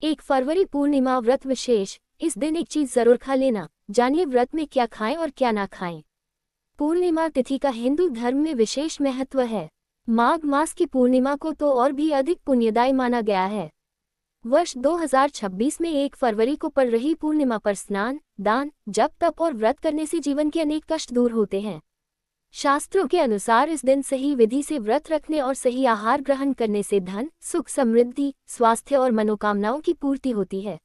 1 फरवरी पूर्णिमा व्रत विशेष। इस दिन एक चीज जरूर खा लेना। जानिए व्रत में क्या खाएं और क्या ना खाएं। पूर्णिमा तिथि का हिंदू धर्म में विशेष महत्व है। माघ मास की पूर्णिमा को तो और भी अधिक पुण्यदायी माना गया है। वर्ष 2026 में 1 फरवरी को पड़ रही पूर्णिमा पर स्नान, दान, जप तप और व्रत करने से जीवन के अनेक कष्ट दूर होते हैं। शास्त्रों के अनुसार इस दिन सही विधि से व्रत रखने और सही आहार ग्रहण करने से धन, सुख, समृद्धि, स्वास्थ्य और मनोकामनाओं की पूर्ति होती है।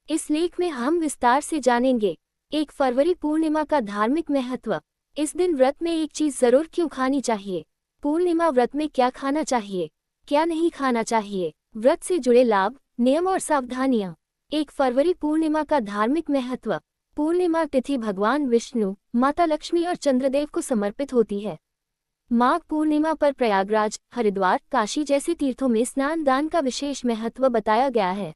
इस लेख में हम विस्तार से जानेंगे 1 फरवरी पूर्णिमा का धार्मिक महत्व। इस दिन व्रत में एक चीज जरूर क्यों खानी चाहिए। पूर्णिमा व्रत में क्या खाना चाहिए, क्या नहीं खाना चाहिए। व्रत से जुड़े लाभ, नियम और सावधानियां। 1 फरवरी पूर्णिमा का धार्मिक महत्व। पूर्णिमा तिथि भगवान विष्णु, माता लक्ष्मी और चंद्रदेव को समर्पित होती है। माघ पूर्णिमा पर प्रयागराज, हरिद्वार, काशी जैसे तीर्थों में स्नान दान का विशेष महत्व बताया गया है।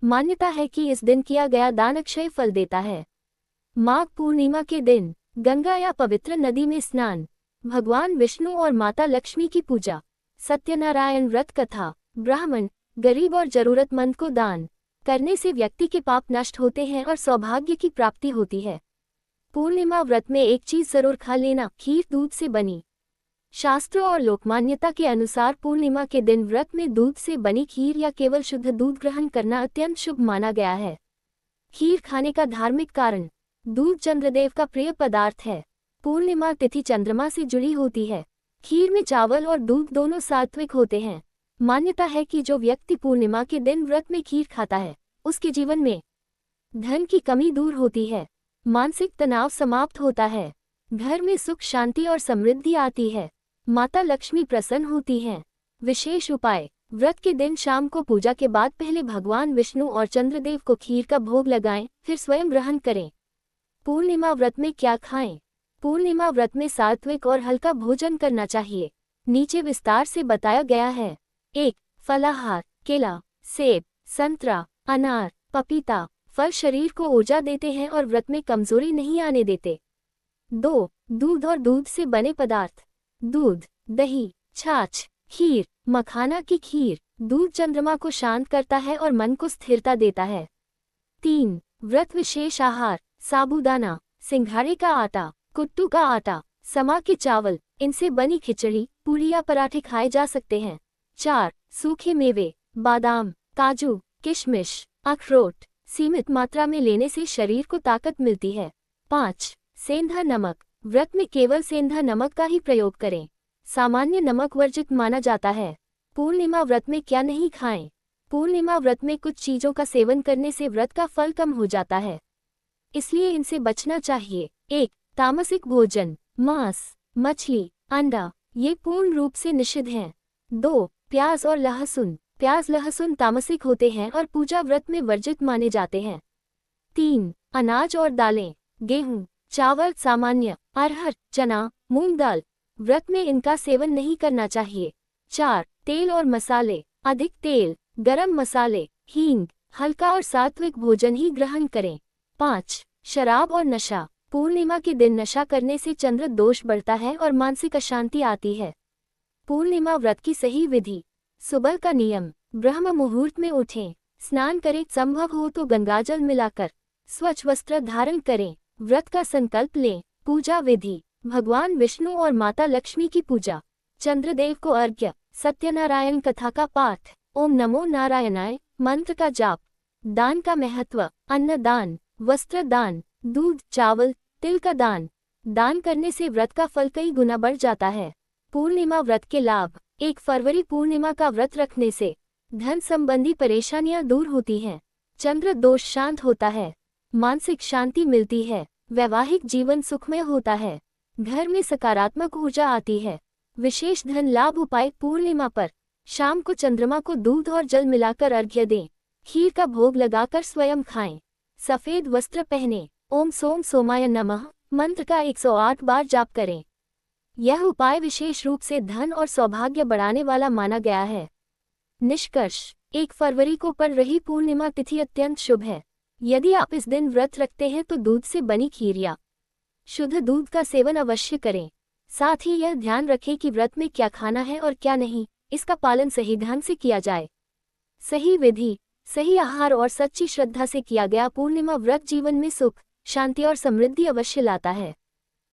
मान्यता है कि इस दिन किया गया दान अक्षय फल देता है। माघ पूर्णिमा के दिन गंगा या पवित्र नदी में स्नान, भगवान विष्णु और माता लक्ष्मी की पूजा, सत्यनारायण व्रत कथा, ब्राह्मण, गरीब और जरूरतमंद को दान करने से व्यक्ति के पाप नष्ट होते हैं और सौभाग्य की प्राप्ति होती है। पूर्णिमा व्रत में एक चीज जरूर खा लेना, खीर दूध से बनी। शास्त्रों और लोकमान्यता के अनुसार पूर्णिमा के दिन व्रत में दूध से बनी खीर या केवल शुद्ध दूध ग्रहण करना अत्यंत शुभ माना गया है। खीर खाने का धार्मिक कारण। दूध चंद्रदेव का प्रिय पदार्थ है। पूर्णिमा तिथि चंद्रमा से जुड़ी होती है। खीर में चावल और दूध दोनों सात्विक होते हैं। मान्यता है कि जो व्यक्ति पूर्णिमा के दिन व्रत में खीर खाता है, उसके जीवन में धन की कमी दूर होती है, मानसिक तनाव समाप्त होता है, घर में सुख शांति और समृद्धि आती है, माता लक्ष्मी प्रसन्न होती हैं। विशेष उपाय। व्रत के दिन शाम को पूजा के बाद पहले भगवान विष्णु और चंद्रदेव को खीर का भोग लगाएं, फिर स्वयं ग्रहण करें। पूर्णिमा व्रत में क्या खाएं। पूर्णिमा व्रत में सात्विक और हल्का भोजन करना चाहिए। नीचे विस्तार से बताया गया है। 1 फलाहार, केला, सेब, संतरा, अनार, पपीता। फल शरीर को ऊर्जा देते हैं और व्रत में कमजोरी नहीं आने देते। 2 दूध और दूध से बने पदार्थ, दूध, दही, छाछ, खीर। मखाना की खीर। दूध चंद्रमा को शांत करता है और मन को स्थिरता देता है। 3 व्रत विशेष आहार, साबूदाना, सिंघाड़े का आटा, कुट्टू का आटा, समा के चावल। इनसे बनी खिचड़ी, पूरी या पराठे खाए जा सकते हैं। 4 सूखे मेवे, बादाम, काजू, किशमिश, अखरोट। सीमित मात्रा में लेने से शरीर को ताकत मिलती है। 5 सेंधा नमक। व्रत में केवल सेंधा नमक का ही प्रयोग करें। सामान्य नमक वर्जित माना जाता है। पूर्णिमा व्रत में क्या नहीं खाएं। पूर्णिमा व्रत में कुछ चीजों का सेवन करने से व्रत का फल कम हो जाता है, इसलिए इनसे बचना चाहिए। 1 तामसिक भोजन, मांस, मछली, अंडा, ये पूर्ण रूप से निषिद्ध हैं। 2 प्याज और लहसुन। प्याज लहसुन तामसिक होते हैं और पूजा व्रत में वर्जित माने जाते हैं। 3 अनाज और दालें, गेहूं, चावल सामान्य, अरहर, चना, मूंग दाल। व्रत में इनका सेवन नहीं करना चाहिए। 4 तेल और मसाले। अधिक तेल, गरम मसाले, हींग, हल्का और सात्विक भोजन ही ग्रहण करें। 5 शराब और नशा। पूर्णिमा के दिन नशा करने से चंद्र दोष बढ़ता है और मानसिक अशांति आती है। पूर्णिमा व्रत की सही विधि। सुबह का नियम। ब्रह्म मुहूर्त में उठें, स्नान करें, संभव हो तो गंगाजल मिलाकर। स्वच्छ वस्त्र धारण करें। व्रत का संकल्प लें। पूजा विधि। भगवान विष्णु और माता लक्ष्मी की पूजा, चंद्रदेव को अर्घ्य, सत्यनारायण कथा का पाठ, ओम नमो नारायणाय मंत्र का जाप। दान का महत्व। अन्न दान, वस्त्र दान, दूध, चावल, तिल का दान। दान करने से व्रत का फल कई गुना बढ़ जाता है। पूर्णिमा व्रत के लाभ। 1 फरवरी पूर्णिमा का व्रत रखने से धन संबंधी परेशानियां दूर होती हैं, चंद्र दोष शांत होता है, मानसिक शांति मिलती है, वैवाहिक जीवन सुखमय होता है, घर में सकारात्मक ऊर्जा आती है। विशेष धन लाभ उपाय। पूर्णिमा पर शाम को चंद्रमा को दूध और जल मिलाकर अर्घ्य दें। खीर का भोग लगाकर स्वयं खाएं। सफेद वस्त्र पहने। ओम सोम सोमाय नमः मंत्र का 108 बार जाप करें। यह उपाय विशेष रूप से धन और सौभाग्य बढ़ाने वाला माना गया है। निष्कर्ष। 1 फरवरी को पड़ रही पूर्णिमा तिथि अत्यंत शुभ है। यदि आप इस दिन व्रत रखते हैं तो दूध से बनी खीर या शुद्ध दूध का सेवन अवश्य करें। साथ ही यह ध्यान रखें कि व्रत में क्या खाना है और क्या नहीं, इसका पालन सही ढंग से किया जाए। सही विधि। सही आहार और सच्ची श्रद्धा से किया गया पूर्णिमा व्रत जीवन में सुख, शांति और समृद्धि अवश्य लाता है।